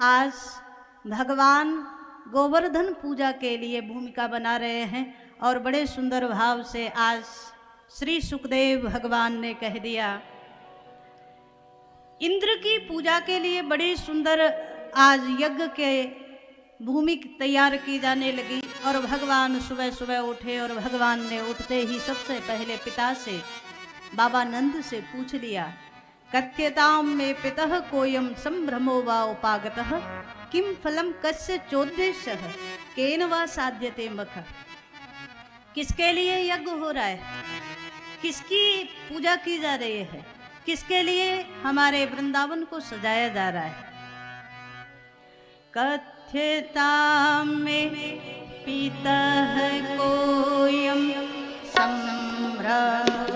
आज भगवान गोवर्धन पूजा के लिए भूमिका बना रहे हैं और बड़े सुंदर भाव से आज श्री सुखदेव भगवान ने कह दिया। इंद्र की पूजा के लिए बड़ी सुंदर आज यज्ञ के भूमि तैयार की जाने लगी और भगवान सुबह सुबह उठे और भगवान ने उठते ही सबसे पहले पिता से बाबा नंद से पूछ लिया, कथ्यताम में पितः कोयम संभ्रमो वा उपागतः किम फलम कस्य चोद्देश्यः केन वा साध्यते मख। किसके लिए यज्ञ हो रहा है, किसकी पूजा की जा रही है, किसके लिए हमारे वृंदावन को सजाया जा रहा है। कथ्यताम में पितः कोयम संभ्रमो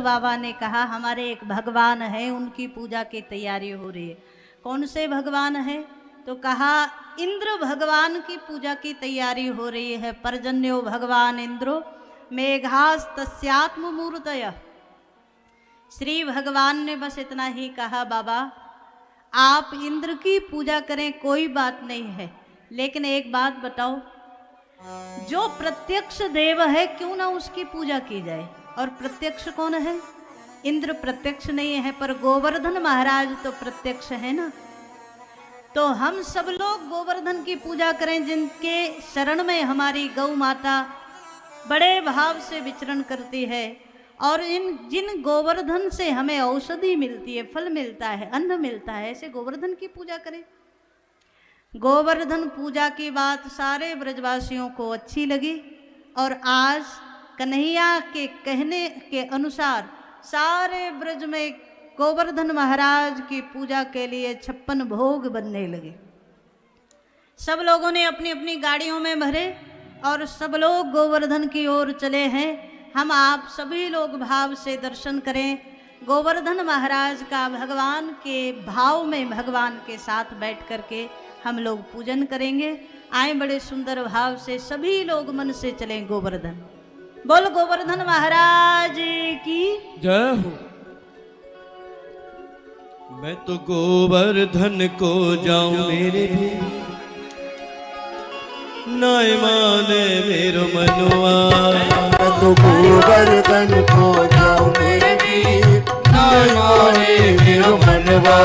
बाबा ने कहा हमारे एक भगवान है, उनकी पूजा की तैयारी हो रही है। कौन से भगवान है? तो कहा इंद्र भगवान की पूजा की तैयारी हो रही है। पर्जन्यो भगवान इंद्रो मेघास तस्यात्म मूर्तय। श्री भगवान ने बस इतना ही कहा, बाबा आप इंद्र की पूजा करें कोई बात नहीं है, लेकिन एक बात बताओ, जो प्रत्यक्ष देव है क्यों ना उसकी पूजा की जाए। और प्रत्यक्ष कौन है? इंद्र प्रत्यक्ष नहीं है, पर गोवर्धन महाराज तो प्रत्यक्ष है ना। तो हम सब लोग गोवर्धन की पूजा करें, जिनके शरण में हमारी गौ माता बड़े भाव से विचरण करती है और जिन गोवर्धन से हमें औषधि मिलती है, फल मिलता है, अन्न मिलता है, ऐसे गोवर्धन की पूजा करें। गोवर्धन पूजा की बात सारे ब्रजवासियों को अच्छी लगी और आज कन्हैया के कहने के अनुसार सारे ब्रज में गोवर्धन महाराज की पूजा के लिए 56 भोग बनने लगे। सब लोगों ने अपनी अपनी गाड़ियों में भरे और सब लोग गोवर्धन की ओर चले हैं। हम आप सभी लोग भाव से दर्शन करें गोवर्धन महाराज का। भगवान के भाव में भगवान के साथ बैठ करके हम लोग पूजन करेंगे। आए बड़े सुंदर भाव से सभी लोग मन से चलें गोवर्धन। बोल गोवर्धन महाराज की जय हो। मैं तो गोवर्धन को जाऊं मेरे भी नाय माने मेरो मनवा। मैं तो गोवर्धन को जाऊं मेरे भी नाय माने मेरो मनवा।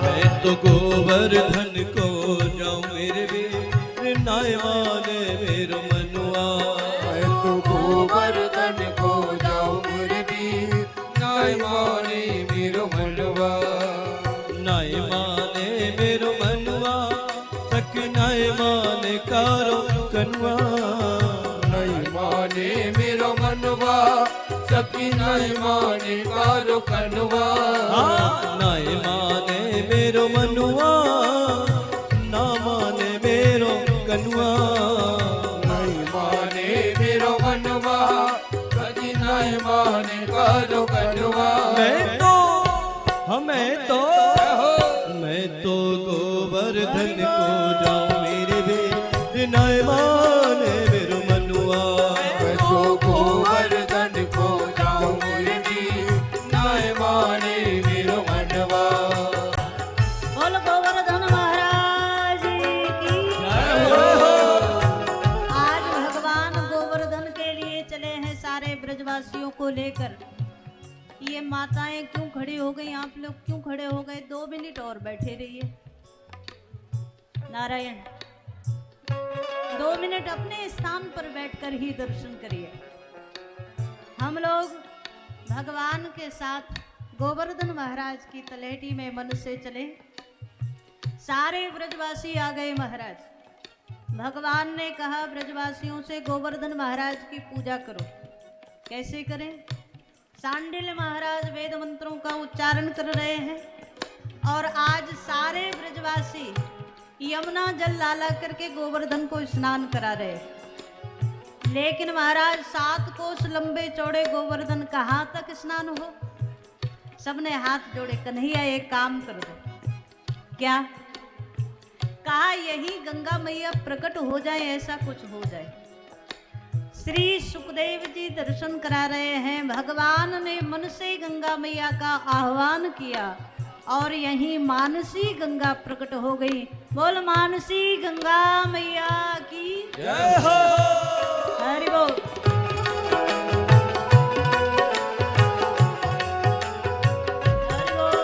मैं तो गोवर्धन को जाऊं मेरे भी नाय माने मेरो मनवा। गोवर्धन को जाऊं मेरे भी नाय माने मेरो मनवा। नाय माने मेरो मनवा तक नाय माने कारो कनवा। नाय माने मेरो मनवा सकी नाय माने कारो कनवा। नाय माने मेरो मनवा ना माने मेरो कनवा। माने कारो कनवा। मैं तो गोवर्धन को जाऊं मेरे भी नाय माने मेरो मनवा। मैं तो गोवर्धन को जाऊं मेरे भी नाय माने मेरो मनवा। बोल गोवर्धन महाराज की। आज भगवान गोवर्धन के लिए चले हैं सारे ब्रजवासियों को लेकर। ये माताएं क्यों खड़ी हो गई, आप लोग क्यों खड़े हो गए? 2 मिनट और बैठे रहिए। नारायण 2 मिनट अपने स्थान पर बैठकर ही दर्शन करिए। हम लोग भगवान के साथ गोवर्धन महाराज की तलेटी में मन से चले। सारे ब्रजवासी आ गए महाराज। भगवान ने कहा ब्रजवासियों से गोवर्धन महाराज की पूजा करो। कैसे करें? सांडिल्य महाराज वेद मंत्रों का उच्चारण कर रहे हैं और आज सारे ब्रजवासी यमुना जल लाला करके गोवर्धन को स्नान करा रहे हैं। लेकिन महाराज 7 कोस लंबे चौड़े गोवर्धन कहाँ तक स्नान हो? सबने हाथ जोड़े, कन्हैया एक काम कर दो। क्या? कहा यही गंगा मैया प्रकट हो जाए, ऐसा कुछ हो जाए। श्री सुखदेव जी दर्शन करा रहे हैं। भगवान ने मन से गंगा मैया का आह्वान किया और यहीं मानसी गंगा प्रकट हो गई। बोल मानसी गंगा मैया की जय हो। हरि बोल। हरि बोल।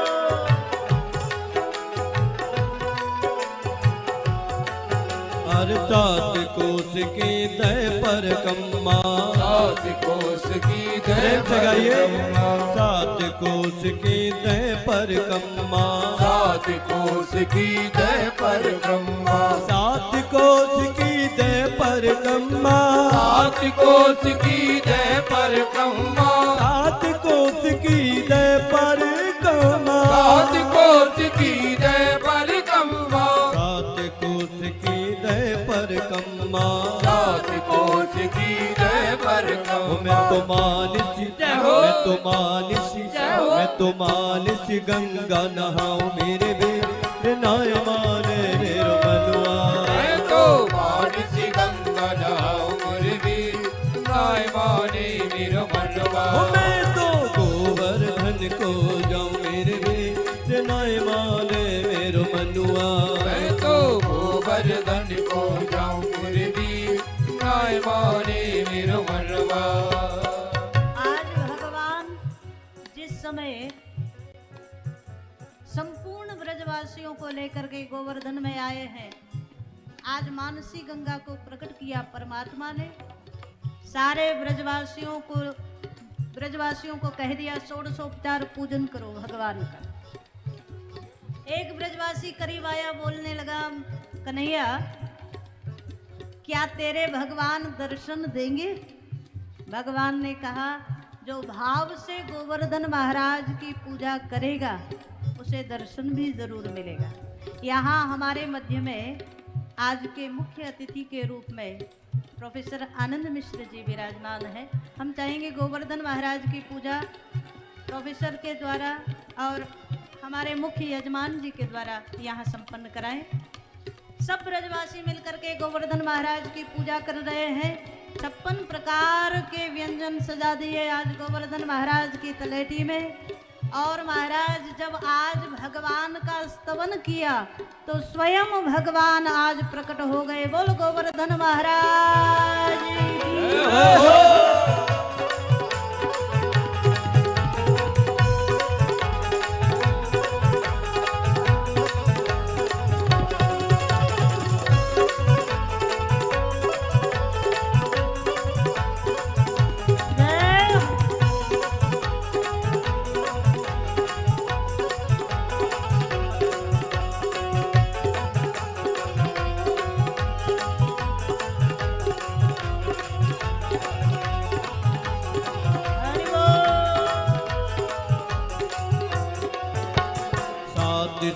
हर 7 कोस की दय पर कम्मा, 7 कोस की दय प्रेम से गाइए। कम्मा, 7 कोस की दय पर कम्मा, 7 कोस की दय पर कम्मा, 7 कोस की दय पर कम्मा, 7 कोस की दय पर कम्मा, 7 कोस की दय पर कम्मा, 7 कोस की दय पर कम्मा, 7 कोस की दय पर कम्मा, 7 कोस की दय पर कम्मा। मैं तो मानसी, मैं तो मानसी, मैं तो मानसी गंगा नहाऊं मेरे बेर नाय माने मेरो मनवा। मैं तो मानसी गंगा नहाऊं मेरे वीर, नाय माने मेरो मनवा। मैं तो गोवर्धन को जाऊं मेरे बेर नाय माने मेरो मनवा। मैं तो गोवर्धन को जाऊं मेरे वीर, नाय माने मेरो मनवा। आज भगवान जिस समय संपूर्ण ब्रजवासियों को लेकर के गोवर्धन में आए हैं, आज मानसी गंगा को प्रकट किया परमात्मा ने। सारे ब्रजवासियों को कह दिया षोडशोपचार पूजन करो भगवान का। एक ब्रजवासी करीब आया, बोलने लगा कन्हैया क्या तेरे भगवान दर्शन देंगे? भगवान ने कहा जो भाव से गोवर्धन महाराज की पूजा करेगा उसे दर्शन भी जरूर मिलेगा। यहाँ हमारे मध्य में आज के मुख्य अतिथि के रूप में प्रोफेसर आनंद मिश्र जी विराजमान हैं। हम चाहेंगे गोवर्धन महाराज की पूजा प्रोफेसर के द्वारा और हमारे मुख्य यजमान जी के द्वारा यहाँ संपन्न कराएं। सब ब्रजवासी मिलकर के गोवर्धन महाराज की पूजा कर रहे हैं। 56 प्रकार के व्यंजन सजा दिए आज गोवर्धन महाराज की तलेटी में। और महाराज जब आज भगवान का स्तवन किया तो स्वयं भगवान आज प्रकट हो गए। बोल गोवर्धन महाराज की।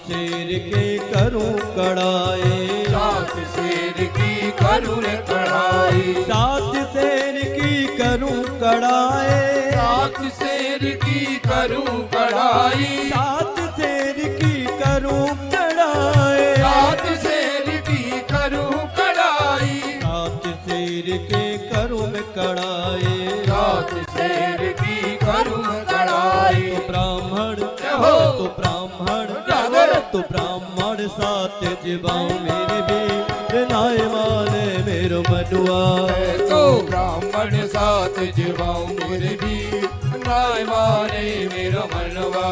शेर के करूं कड़ाए, 7 शेर की करूं कड़ाई, 7 शेर की करूं कड़ाए, 7 शेर की करूं कड़ाई, 7 शेर की करूं कड़ाए, 7 शेर की करूं कड़ाई, 7 शेर के करूं मैं कड़ाए, 7 शेर की करूं कड़ाई। तो ब्राह्मण हो तो ब्राह्मण तो ब्राह्मण 7 जीवाऊं मेरे बेर नाय माने मेरो मनुआ। मैं तो ब्राह्मण 7 जीवाऊं मेरे वीर, नाय माने मेरो मनवा।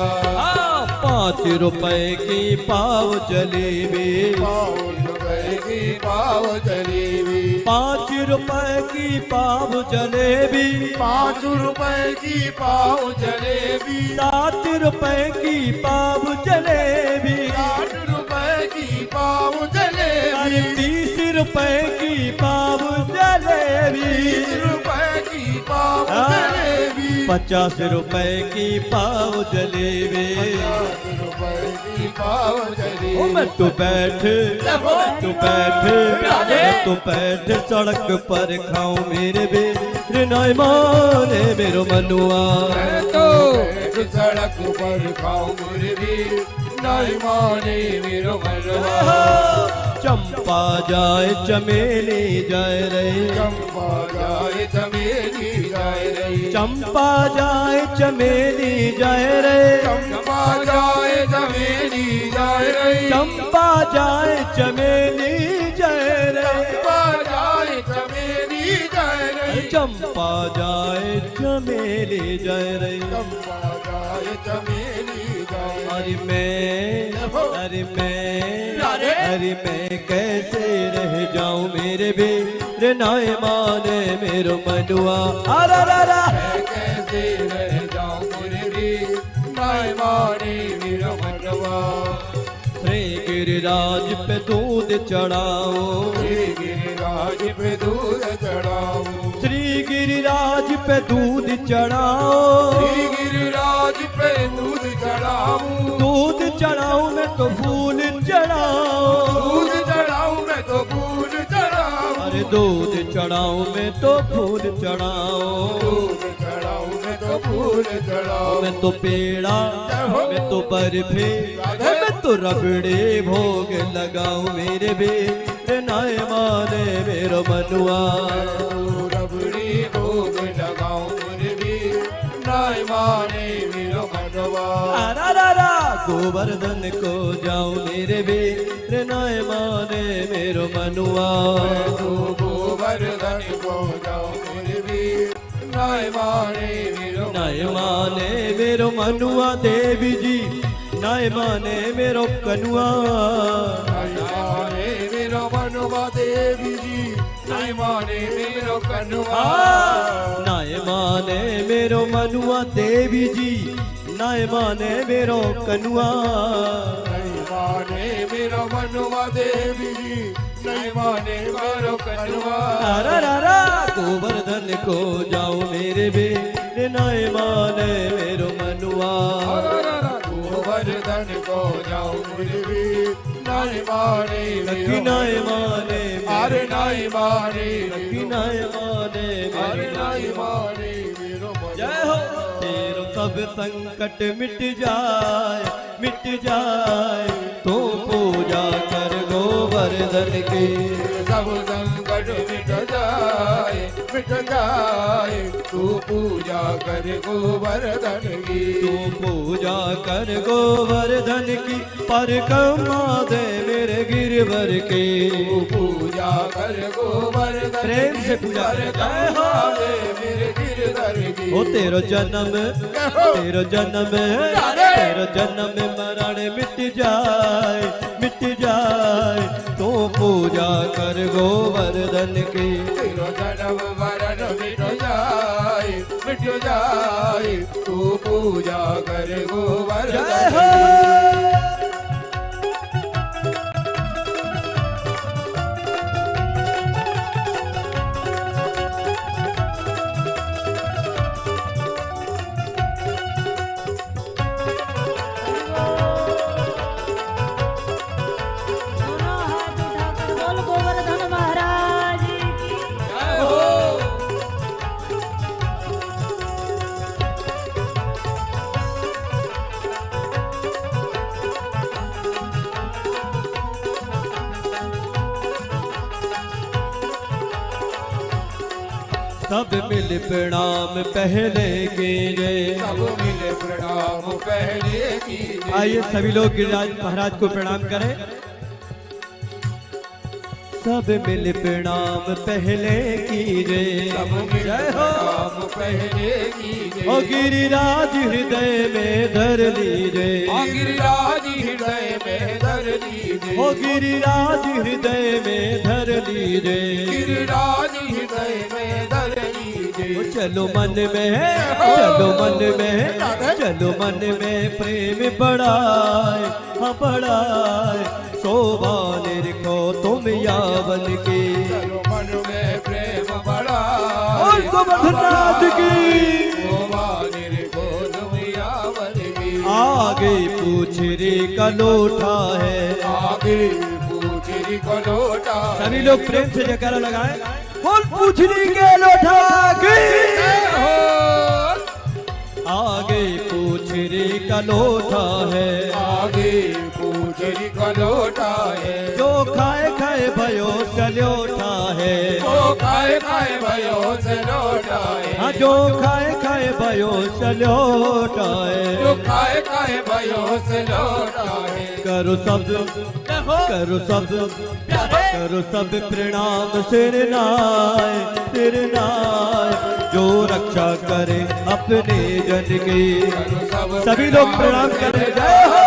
5 रुपए की पाव जलेबी, 5 रुपए की पाव जलेबी, 5 रुपए की पाव जलेबी, 5 रुपए की पाव जलेबी, 7 रुपए की पाव जलेबी, 8 रुपए की पाव अरे जलेबी, 30 रुपए की पाव जलेबी, 30 रुपए की पाव जलेबी, 50 रुपए की पाव जलेबी। 50 रुपए की पाव जलेबी। ओ मैं तो बैठ सड़क पर खाऊं मेरे बेर नाय माने मेरो मनुआ। मैं तो सड़क पर खाऊं मुर्गी, नहीं माने मेरो मनवा। चंपा जाए चमेली जाए रे, चंपा जाए चमेली जाए रे, चंपा जाए चमेली जाए रे, चंपा जाए चमेली जाए रे, चंपा जाए चमेली जाए रे, चंपा जाए चमेली जाए रे, चंपा जाए चमेली जाए रे। चंपा जाए चमेली जाए अरे मैं कैसे रह जाऊं मेरे बेर नाय माने मेरो मनुआ। अरा रा रा मैं कैसे रह जाऊं मुर्गी, नहीं माने मेरो मनवा। श्री गिरिराज पे दूध चढ़ाओ, श्री गिरिराज पे दूध चढ़ाऊं, श्री गिरिराज पे दूध चढ़ाओ, श्री गिरिराज पे दूध चढ़ाऊं, दूध चढ़ाओ मैं तो फूल चढ़ाओ, दूध चढ़ाऊं मैं तो फूल चढ़ाऊं, अरे दूध चढ़ाओ मैं तो फूल चढ़ाओ, दूध चढ़ाऊं मैं तो फूल चढ़ाऊं, मैं तो पेड़ा मैं तो बर्फी मैं तो रबड़े भोग लगाऊं मेरे बेर नाय माने मेरो मनुआ। रबड़ी भोग लगाऊं मुर्गी, नहीं माने मेरो मनवा। अरा रा रा गोवर्धन को जाऊं मेरे बेर नाय माने मेरो मनुआ। तो गोवर्धन को जाऊं मुर्गी, नहीं माने मेरो नाय माने मेरो मनुआ देवी जी, नाय माने मेरो कनुआ। नहीं माने मेरो मनवा देवी जी, नहीं माने मेरो कनुआ। नाय माने मेरो मनुआ देवी जी, नाय माने मेरो कनुआ। नहीं माने मेरो मनवा देवी जी, नहीं माने मेरो कनुआ। अरा रा रा गोवर्धन को जाओ मेरे बेर नाय माने मेरो मनुआ। गोवर्धन को जाऊं मुर्गी, नहीं माने लकी नाय माने अरे नहीं माने लकी नाय माने अरे नहीं माने मेरो जय हो तेरो सब संकट मिट जाए तो पूजा कर गोवर्धन की। सब संकट मिट जाए तू पूजा कर गोवर्धन की। तू पूजा कर गोवर्धन की, परिक्रमा दे मेरे गिरवर की। तू पूजा कर गोवर्धन प्रेम से पूजा कर। जय हो मेरे गिरधर की। ओ तेरो जन्म मरण मिट जाए तो पूजा कर गोवर्धन की। तेरो जन्म मरण मिट जाए तू पूजा कर गोवर्धन जय हो की। दोनों हाथ उठाकर बोल गोवर्धन महाराज की। जय हो। सब मिल प्रणाम पहले कीजे। सब मिले प्रणाम पहले कीजिए। आइए सभी लोग गिरिराज महाराज को प्रणाम करें। सब मिल प्रणाम पहले कीजे। सब मिले जय हो प्रणाम पहले कीजिए। ओ गिरिराज हृदय में धर लीजे। गिरिराज हृदय में धर लीजे ओ गिरिराज हृदय में धर लीजे गिरिराज हृदय में धर लीजे ओ चलो मन में चलो मन में चलो मन में प्रेम बढ़ाए हाँ बढ़ाए शोभा निरखो तुम यावन की चलो मन में प्रेम बड़ा और गोवर्धननाथ की आगे पूछरी का लोटा है आगे पूछरी का लोटा सभी लोग प्रेम से जयकारा लगाएं बोल पूछरी के लोटा की आगे पूछरी का लोटा है आगे पूछरी का लोटा है जो खाए खाए भयो सलोटा है जो खाए खाए भयो से लोटा है हाँ जो खाए खाए भयो सलोटा है जो खाए खाए भयो से लोटा है करो सब करो सब प्रणाम सिर नाय जो रक्षा करे अपने जन की सभी लोग प्रणाम करें जय हो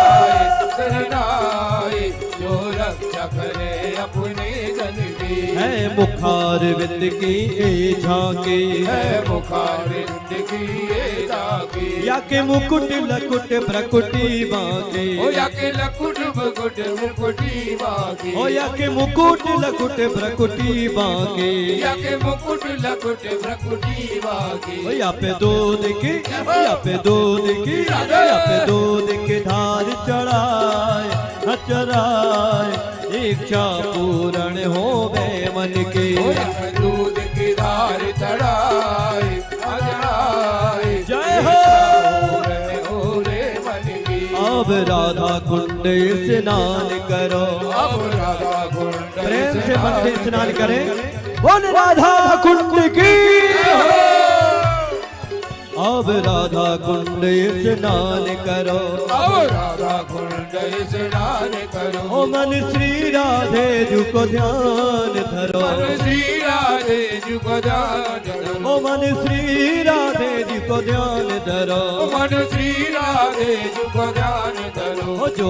शरणाई जो रक्षा करे अपने जन की है मुखार विद की ए झांकी है मुखारिंद की ये जाकी या के मुकुट लकुट प्रकुटी बांके ओ या के लकुट मुकुट मुकुटी बाकी ओ या के मुकुट लकुट प्रकुटी बांके या के मुकुट लकुट प्रकुटी बाकी ओ या पे दूध की या पे दूध की या पे दूध की धार चढ़ाए चढ़ाए इच्छा पूर्ण हो बे मन की दूध की धार चढ़ाई चढ़ाई जय हो रे मन की अब राधा कुंड स्नान करो अब राधा कुंड प्रेम से मन से स्नान करें बोल राधा कुंड की अब राधा कुंड स्नान करो अब राधा कुंड स्नान करो ओ मन श्री राधे जी को ध्यान धरो श्री राधे जी को ध्यान धरो ओ मन श्री राधे जी को ध्यान धरो मन श्री राधे जी को ध्यान धरो ओ जो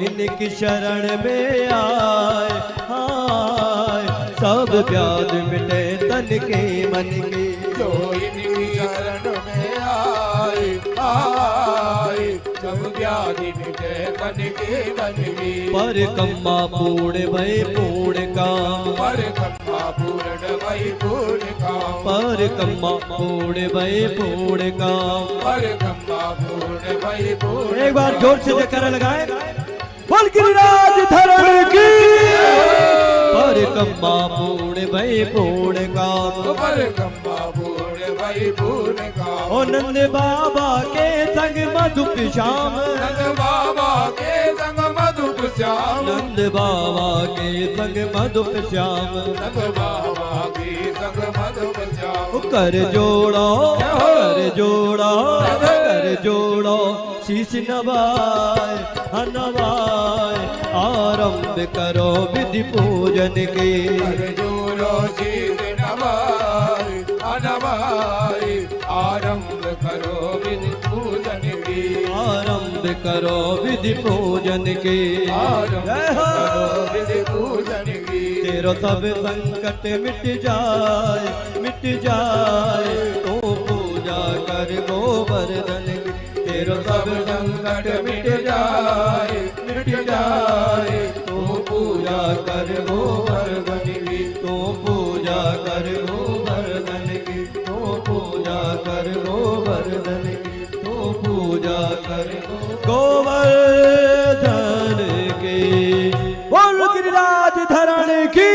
इनकी शरण में आए हाय सब व्याध मिटे तन के मन के जो इनकी शरण में आए आए सब व्याधि मिटे मन के मन की पर कम्मा पूर्ण भय पूर्ण काम पर कम्मा पूर्ण भई पूर्ण काम पर कम्मा पूर्ण भय पूर्ण काम पर कम्मा पूर्ण भई पूर्ण एक बार जोर से जयकारा लगाए बोल गिरिराज धरण की पर कम्मा पूर्ण भय पूर्ण काम पर कम्मा पूर्ण भई पूर्ण काम ओ नंद बाबा के संग मधुप श्याम नंद बाबा के संग मधुप श्याम नंद बाबा के संग मधुप श्याम नंद बाबा के संग मधुप श्याम कर जोड़ो कर जोड़ो शीश नवाए नवाए आरंभ करो विधि पूजन के जोरो शील नवाए अनवाए आरंभ करो विधि पूजन की आरंभ करो विधि पूजन के आरंभ जय हो। करो विधि पूजन की तेरो सब संकट मिट जाए तो पूजा कर गोवर्धन की तेरो सब संकट मिट जाए तो पूजा कर गोवर्धन की तो पूजा कर गोवर्धन की तो पूजा कर गोवर्धन की तो पूजा कर गोवर्धन की बोल गिरिराज धरण की